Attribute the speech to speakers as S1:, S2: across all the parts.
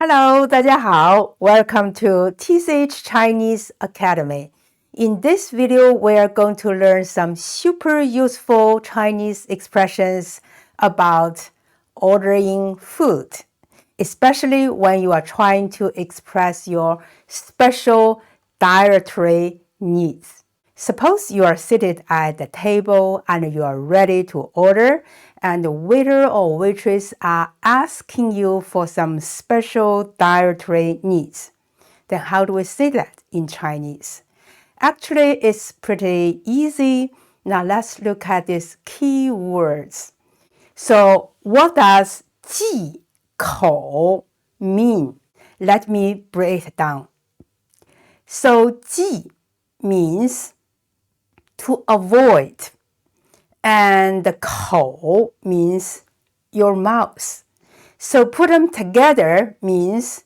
S1: Hello, 大家好. Welcome to TCH Chinese Academy. In this video, we are going to learn some super useful Chinese expressions about ordering food, especially when you are trying to express your special dietary needs. Suppose you are seated at the table and you are ready to order, and the waiter or waitress are asking you for some special dietary needs. Then how do we say that in Chinese? Actually, it's pretty easy. Now let's look at these key words. So what does 忌口 mean? Let me break it down. So 忌 means to avoid, and the 口 means your mouth. So put them together means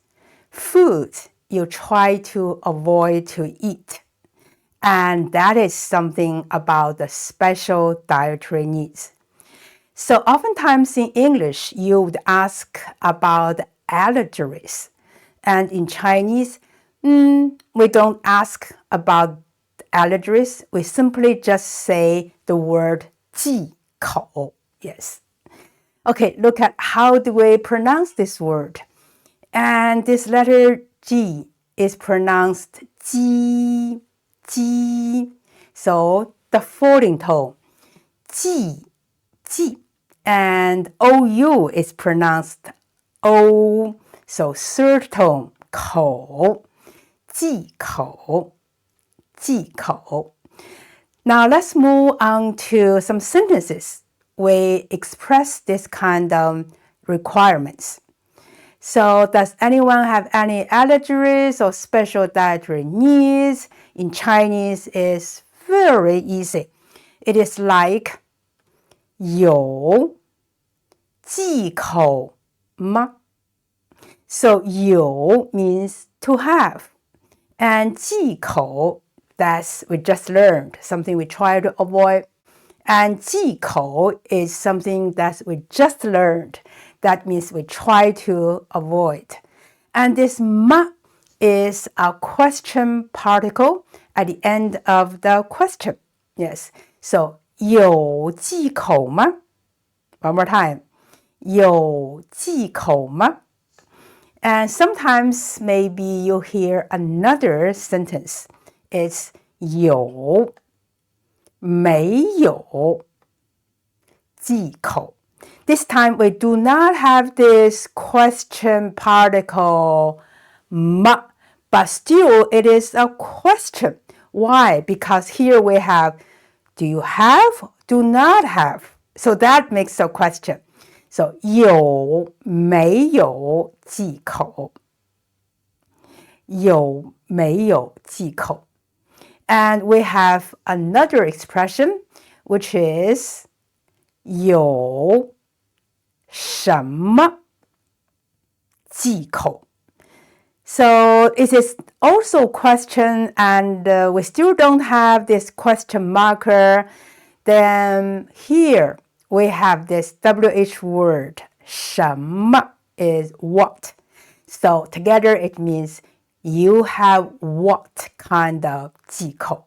S1: food you try to avoid to eat. And that is something about the special dietary needs. So oftentimes in English, you would ask about allergies. And in Chinese, we don't ask about allergies. We simply just say the word 忌口. Yes. Okay, look at how do we pronounce this word. And this letter G is pronounced ji, ji. So the folding tone, ji, ji. And OU is pronounced O. So third tone, 口, 忌口, 忌口. Now let's move on to some sentences. We express this kind of requirements. So does anyone have any allergies or special dietary needs? In Chinese, is very easy. It is like 有忌口吗? So 有 means to have. And 忌口, that's we just learned, something we try to avoid. And 忌口 is something that we just learned. That means we try to avoid. And this 吗 is a question particle at the end of the question. Yes. So 有忌口吗? One more time. 有忌口吗? And sometimes maybe you hear another sentence. It's 有没有忌口. This time we do not have this question particle 吗, but still it is a question. Why? Because here we have do you have, do not have. So that makes a question. So 有没有忌口? 有没有忌口? And we have another expression, which is 有什么忌口? So it is also a question, and we still don't have this question marker. Then here we have this WH word. 什么 is what. So together it means you have what kind of 忌口.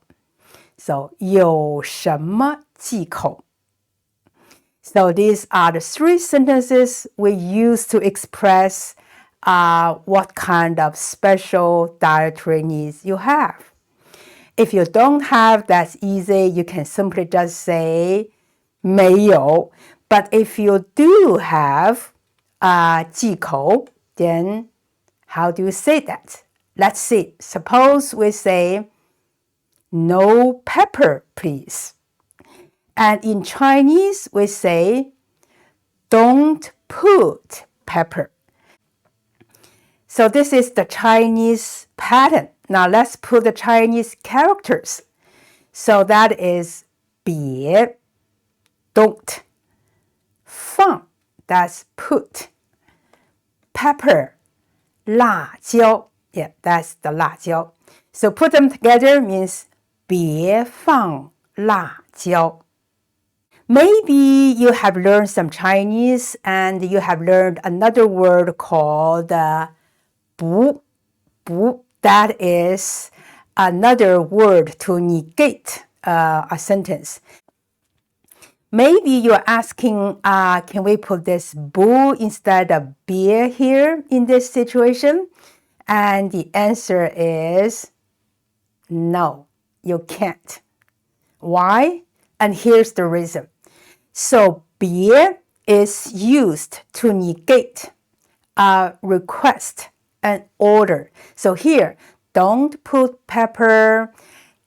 S1: So 有什么忌口? So these are the three sentences we use to express what kind of special dietary needs you have. If you don't have, that's easy. You can simply just say 没有. But if you do have 忌口, then how do you say that? Let's see. Suppose we say no pepper, please. And in Chinese, we say don't put pepper. So this is the Chinese pattern. Now let's put the Chinese characters. So that is 别, don't. 放, that's put. Pepper, 辣椒, yeah, that's the 辣椒. So put them together means 别放辣椒. Maybe you have learned some Chinese and you have learned another word called 不, that is another word to negate a sentence. Maybe you're asking, can we put this 不 instead of 别 here in this situation? And the answer is no, you can't. Why? And here's the reason. So 别 is used to negate a request, an order. So here, don't put pepper.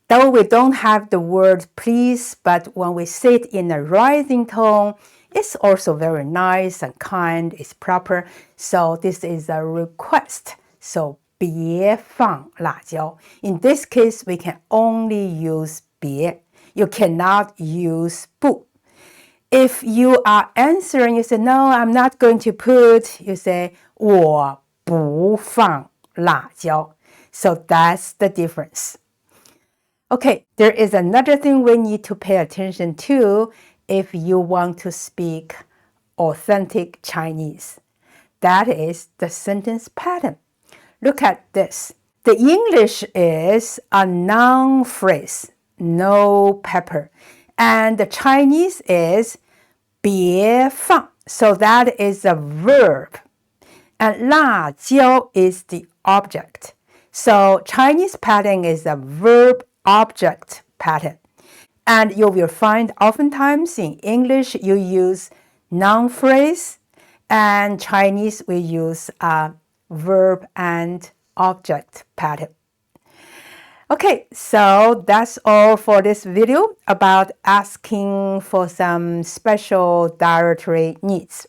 S1: Though we don't have the word please, but when we say it in a rising tone, it's also very nice and kind, it's proper. So this is a request. So 别放辣椒. In this case, we can only use 别. You cannot use 不. If you are answering, you say, no, I'm not going to put, you say, 我不放辣椒. So that's the difference. Okay, there is another thing we need to pay attention to if you want to speak authentic Chinese. That is the sentence pattern. Look at this. The English is a noun phrase, no pepper. And the Chinese is 别放. So that is a verb. And 辣椒 is the object. So Chinese pattern is a verb-object pattern. And you will find oftentimes in English you use noun phrase, and Chinese we use a verb and object pattern. Okay, so that's all for this video about asking for some special dietary needs.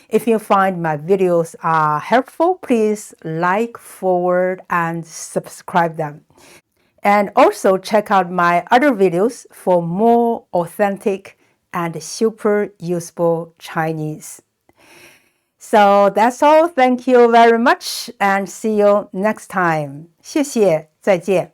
S1: If you find my videos are helpful, please like, forward, and subscribe them. And also check out my other videos for more authentic and super useful Chinese. So that's all. Thank you very much and see you next time. 谢谢，再见。